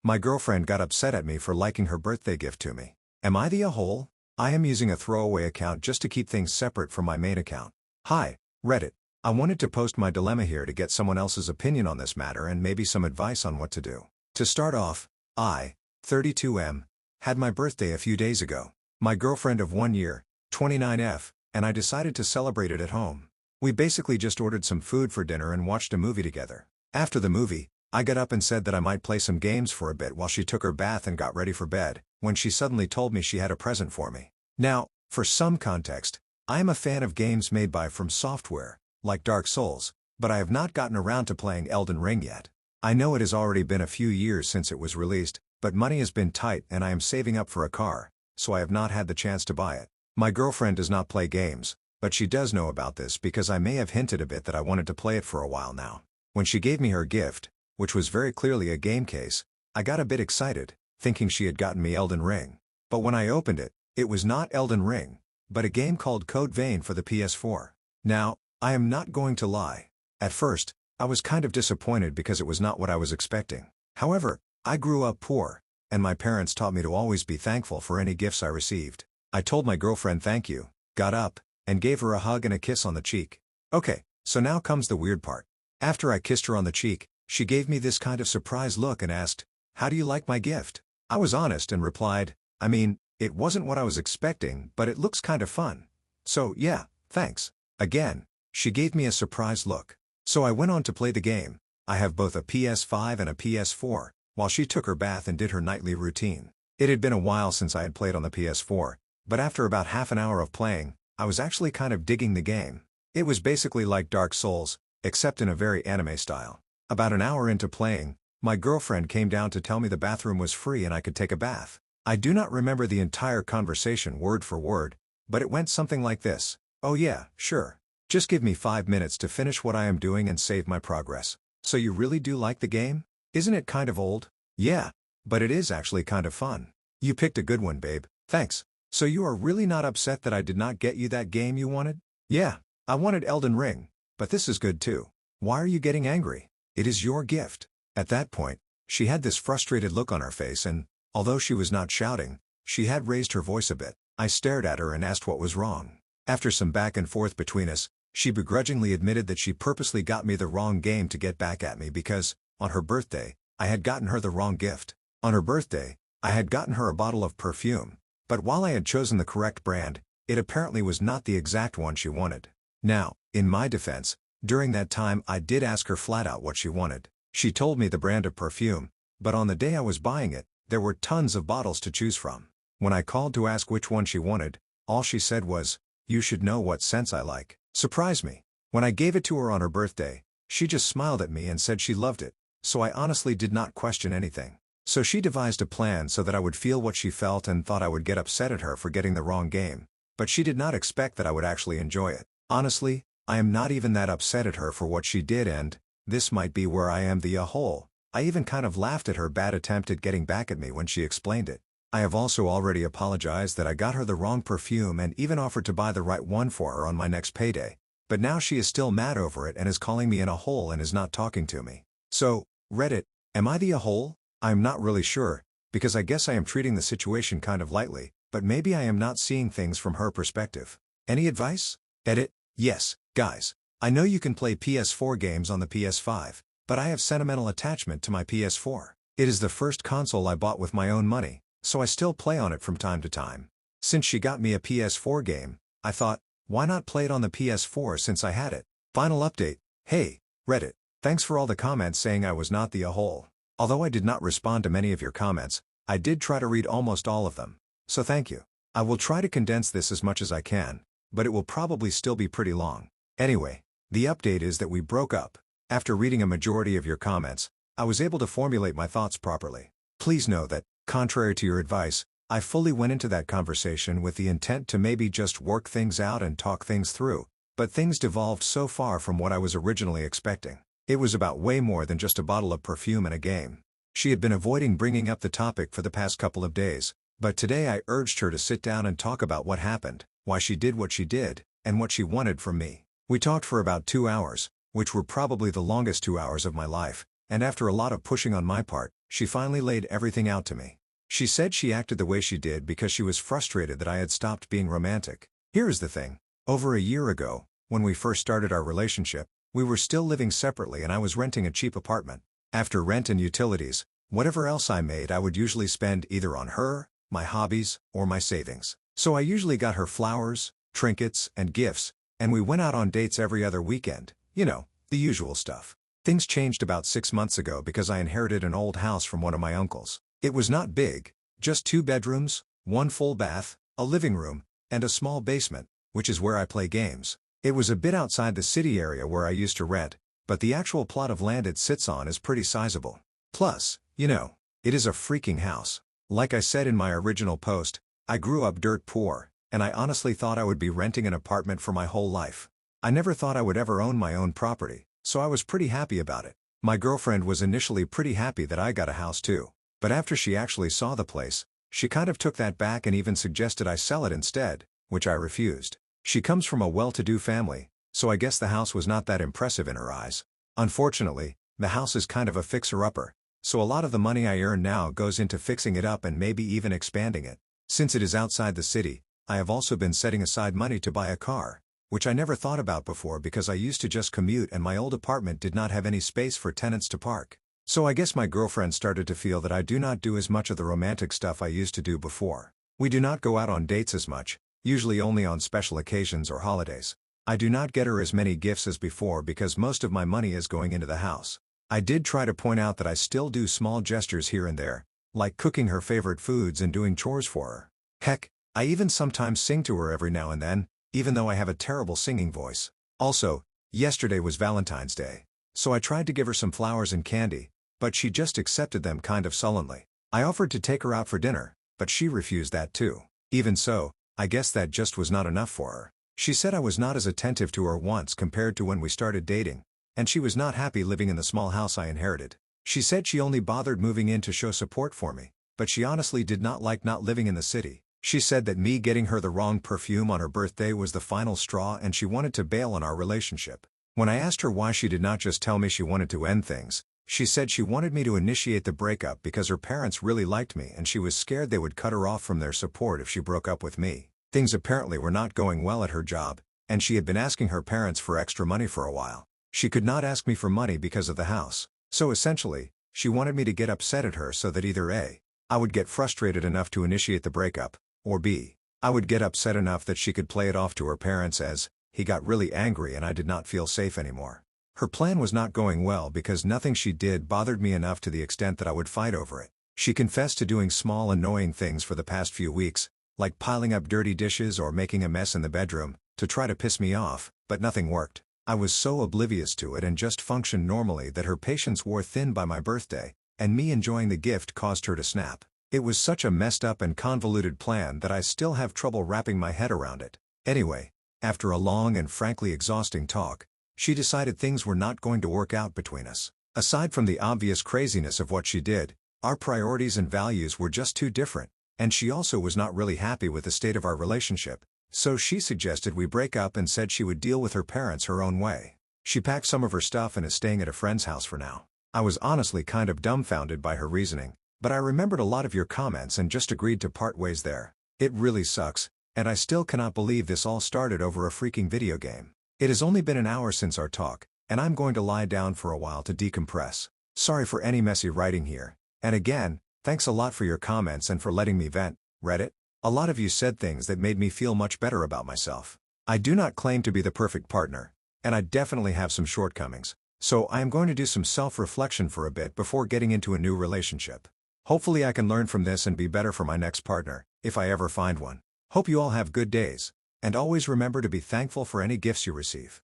My girlfriend got upset at me for liking her birthday gift to me. Am I the a-hole? I am using a throwaway account just to keep things separate from my main account. Hi, Reddit. I wanted to post my dilemma here to get someone else's opinion on this matter and maybe some advice on what to do. To start off, I, 32M, had my birthday a few days ago. My girlfriend of 1 year, 29F, and I decided to celebrate it at home. We basically just ordered some food for dinner and watched a movie together. After the movie, I got up and said that I might play some games for a bit while she took her bath and got ready for bed, when she suddenly told me she had a present for me. Now, for some context, I am a fan of games made by From Software, like Dark Souls, but I have not gotten around to playing Elden Ring yet. I know it has already been a few years since it was released, but money has been tight and I am saving up for a car, so I have not had the chance to buy it. My girlfriend does not play games, but she does know about this because I may have hinted a bit that I wanted to play it for a while now. When she gave me her gift, which was very clearly a game case, I got a bit excited, thinking she had gotten me Elden Ring. But when I opened it, it was not Elden Ring, but a game called Code Vein for the PS4. Now, I am not going to lie. At first, I was kind of disappointed because it was not what I was expecting. However, I grew up poor, and my parents taught me to always be thankful for any gifts I received. I told my girlfriend thank you, got up, and gave her a hug and a kiss on the cheek. Okay, so now comes the weird part. After I kissed her on the cheek, she gave me this kind of surprised look and asked, "How do you like my gift?" I was honest and replied, I mean, it wasn't what I was expecting, but it looks kind of fun. So yeah, thanks. Again, she gave me a surprised look. So I went on to play the game. I have both a PS5 and a PS4, while she took her bath and did her nightly routine. It had been a while since I had played on the PS4, but after about half an hour of playing, I was actually kind of digging the game. It was basically like Dark Souls, except in a very anime style. About an hour into playing, my girlfriend came down to tell me the bathroom was free and I could take a bath. I do not remember the entire conversation word for word, but it went something like this. "Oh yeah, sure. Just give me 5 minutes to finish what I am doing and save my progress." So you really do like the game? Isn't it kind of old? Yeah, but it is actually kind of fun. You picked a good one, babe. Thanks. So you are really not upset that I did not get you that game you wanted? Yeah, I wanted Elden Ring, but this is good too. Why are you getting angry? It is your gift. At that point, she had this frustrated look on her face and, although she was not shouting, she had raised her voice a bit. I stared at her and asked what was wrong. After some back and forth between us, she begrudgingly admitted that she purposely got me the wrong game to get back at me because, on her birthday, I had gotten her the wrong gift. On her birthday, I had gotten her a bottle of perfume, but while I had chosen the correct brand, it apparently was not the exact one she wanted. Now, in my defense, during that time I did ask her flat out what she wanted. She told me the brand of perfume, but on the day I was buying it, there were tons of bottles to choose from. When I called to ask which one she wanted, all she said was, "You should know what scents I like." Surprised me. When I gave it to her on her birthday, she just smiled at me and said she loved it, so I honestly did not question anything. So she devised a plan so that I would feel what she felt and thought I would get upset at her for getting the wrong game, but she did not expect that I would actually enjoy it. Honestly, I am not even that upset at her for what she did and, this might be where I am the a-hole. I even kind of laughed at her bad attempt at getting back at me when she explained it. I have also already apologized that I got her the wrong perfume and even offered to buy the right one for her on my next payday, but now she is still mad over it and is calling me an a-hole and is not talking to me. So, Reddit, am I the a-hole? I am not really sure, because I guess I am treating the situation kind of lightly, but maybe I am not seeing things from her perspective. Any advice? Edit. Yes, guys. I know you can play PS4 games on the PS5, but I have sentimental attachment to my PS4. It is the first console I bought with my own money, so I still play on it from time to time. Since she got me a PS4 game, I thought, why not play it on the PS4 since I had it? Final update. Hey, Reddit. Thanks for all the comments saying I was not the a-hole. Although I did not respond to many of your comments, I did try to read almost all of them. So thank you. I will try to condense this as much as I can, but it will probably still be pretty long. Anyway, the update is that we broke up. After reading a majority of your comments, I was able to formulate my thoughts properly. Please know that, contrary to your advice, I fully went into that conversation with the intent to maybe just work things out and talk things through, but things devolved so far from what I was originally expecting. It was about way more than just a bottle of perfume and a game. She had been avoiding bringing up the topic for the past couple of days, but today I urged her to sit down and talk about what happened, why she did what she did, and what she wanted from me. We talked for about 2 hours, which were probably the longest 2 hours of my life, and after a lot of pushing on my part, she finally laid everything out to me. She said she acted the way she did because she was frustrated that I had stopped being romantic. Here is the thing. Over a year ago, when we first started our relationship, we were still living separately and I was renting a cheap apartment. After rent and utilities, whatever else I made I would usually spend either on her, my hobbies, or my savings. So I usually got her flowers, trinkets, and gifts, and we went out on dates every other weekend. You know, the usual stuff. Things changed about 6 months ago because I inherited an old house from one of my uncles. It was not big, just 2 bedrooms, 1 full bath, a living room, and a small basement, which is where I play games. It was a bit outside the city area where I used to rent, but the actual plot of land it sits on is pretty sizable. Plus, you know, it is a freaking house. Like I said in my original post, I grew up dirt poor, and I honestly thought I would be renting an apartment for my whole life. I never thought I would ever own my own property, so I was pretty happy about it. My girlfriend was initially pretty happy that I got a house too, but after she actually saw the place, she kind of took that back and even suggested I sell it instead, which I refused. She comes from a well-to-do family, so I guess the house was not that impressive in her eyes. Unfortunately, the house is kind of a fixer-upper, so a lot of the money I earn now goes into fixing it up and maybe even expanding it. Since it is outside the city, I have also been setting aside money to buy a car, which I never thought about before because I used to just commute and my old apartment did not have any space for tenants to park. So I guess my girlfriend started to feel that I do not do as much of the romantic stuff I used to do before. We do not go out on dates as much, usually only on special occasions or holidays. I do not get her as many gifts as before because most of my money is going into the house. I did try to point out that I still do small gestures here and there, like cooking her favorite foods and doing chores for her. Heck, I even sometimes sing to her every now and then, even though I have a terrible singing voice. Also, yesterday was Valentine's Day, so I tried to give her some flowers and candy, but she just accepted them kind of sullenly. I offered to take her out for dinner, but she refused that too. Even so, I guess that just was not enough for her. She said I was not as attentive to her once compared to when we started dating, and she was not happy living in the small house I inherited. She said she only bothered moving in to show support for me, but she honestly did not like not living in the city. She said that me getting her the wrong perfume on her birthday was the final straw and she wanted to bail on our relationship. When I asked her why she did not just tell me she wanted to end things, she said she wanted me to initiate the breakup because her parents really liked me and she was scared they would cut her off from their support if she broke up with me. Things apparently were not going well at her job, and she had been asking her parents for extra money for a while. She could not ask me for money because of the house. So essentially, she wanted me to get upset at her so that either A, I would get frustrated enough to initiate the breakup, or B, I would get upset enough that she could play it off to her parents as, he got really angry and I did not feel safe anymore. Her plan was not going well because nothing she did bothered me enough to the extent that I would fight over it. She confessed to doing small annoying things for the past few weeks, like piling up dirty dishes or making a mess in the bedroom, to try to piss me off, but nothing worked. I was so oblivious to it and just functioned normally that her patience wore thin by my birthday, and me enjoying the gift caused her to snap. It was such a messed up and convoluted plan that I still have trouble wrapping my head around it. Anyway, after a long and frankly exhausting talk, she decided things were not going to work out between us. Aside from the obvious craziness of what she did, our priorities and values were just too different, and she also was not really happy with the state of our relationship. So she suggested we break up and said she would deal with her parents her own way. She packed some of her stuff and is staying at a friend's house for now. I was honestly kind of dumbfounded by her reasoning, but I remembered a lot of your comments and just agreed to part ways there. It really sucks, and I still cannot believe this all started over a freaking video game. It has only been an hour since our talk, and I'm going to lie down for a while to decompress. Sorry for any messy writing here, and again, thanks a lot for your comments and for letting me vent. Reddit. A lot of you said things that made me feel much better about myself. I do not claim to be the perfect partner, and I definitely have some shortcomings, so I am going to do some self-reflection for a bit before getting into a new relationship. Hopefully I can learn from this and be better for my next partner, if I ever find one. Hope you all have good days, and always remember to be thankful for any gifts you receive.